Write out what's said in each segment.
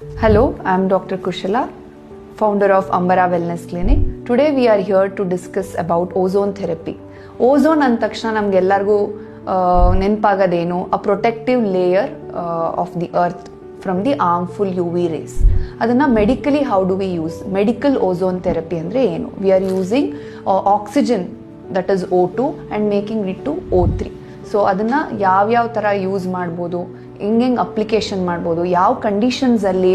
Hello, I am Dr. Kushala, founder of Ambara Wellness Clinic. Today we are here to discuss about ozone therapy. Ozone ಅಂದ ತಕ್ಷಣ ನಮಗೆಲ್ಲರಿಗೂ ನೆನಪಾಗೋದೇನು a protective layer of the earth from the harmful UV rays. ಅದನ್ನು medically how do we use? Medical ozone therapy ಅಂದರೆ ಏನು? We are using oxygen that is O2 and making it to O3. So ಅದನ್ನು ಯಾವ್ಯಾವ ಥರ use ಮಾಡ್ಬೋದು, ಹೆಂಗೆ application ಮಾಡ್ಬೋದು, ಯಾವ ಕಂಡೀಷನ್ಸಲ್ಲಿ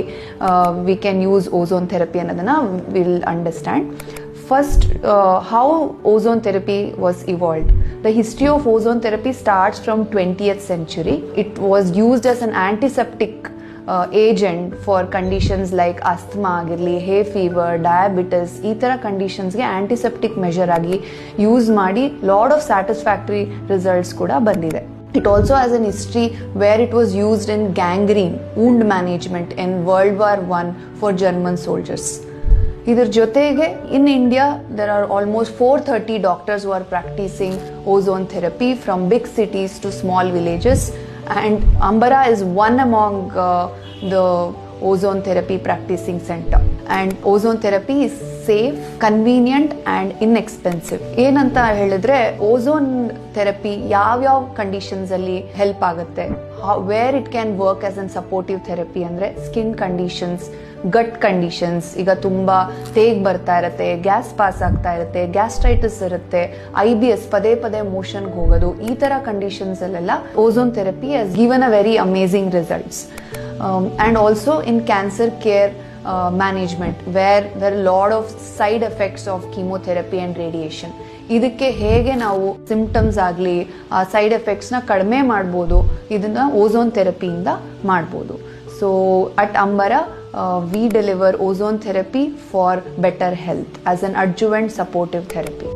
we can use ozone therapy ಅನ್ನೋದನ್ನು will understand. First, how ozone therapy was evolved. The history of ozone therapy starts from 20th century. It was used as an antiseptic agent for conditions like asthma ಆಗಿರಲಿ, hay fever, diabetes, ಈ ಥರ ಕಂಡೀಷನ್ಸ್ಗೆ antiseptic measure ಆಗಿ use ಮಾಡಿ lot of satisfactory results ಕೂಡ ಬಂದಿದೆ. It also has an history where it was used in gangrene, wound management in World War I for German soldiers. ಇದರ ಜೊತೆಗೆ in India there are almost 430 doctors who are practicing ozone therapy from big cities to small villages, and Ambara is one among the ozone therapy practicing center. And ozone therapy is safe, convenient and inexpensive. ಏನಂತ ಹೇಳಿದ್ರೆ ozone therapy ಯಾವ್ಯಾವ conditions ಅಲ್ಲಿ help ಆಗುತ್ತೆ, where it can work as an supportive therapy ಅಂದರೆ skin conditions, ಗಟ್ conditions, ಈಗ ತುಂಬ ತೇಗ್ ಬರ್ತಾ ಇರುತ್ತೆ, ಗ್ಯಾಸ್ ಪಾಸ್ ಆಗ್ತಾ ಇರುತ್ತೆ, ಗ್ಯಾಸ್ಟ್ರೈಟಿಸ್ ಇರುತ್ತೆ, IBS ಪದೇ ಪದೇ ಮೋಷನ್ಗೆ ಹೋಗೋದು, ಈ ಥರ ಕಂಡೀಷನ್ಸಲ್ಲೆಲ್ಲ ozone therapy has given a very amazing results. And also in cancer care management, where there are a lot of side effects of chemotherapy and radiation. ಇದಕ್ಕೆ ಹೇಗೆ ನಾವು ಸಿಂಪ್ಟಮ್ಸ್ ಆಗಲಿ ಆ ಸೈಡ್ ಎಫೆಕ್ಟ್ಸ್ನ ಕಡಿಮೆ ಮಾಡ್ಬೋದು, ಇದನ್ನು ಓಝೋನ್ ಥೆರಪಿಯಿಂದ ಮಾಡ್ಬೋದು. So at Ambara we deliver ozone therapy for better health as an adjuvant supportive therapy.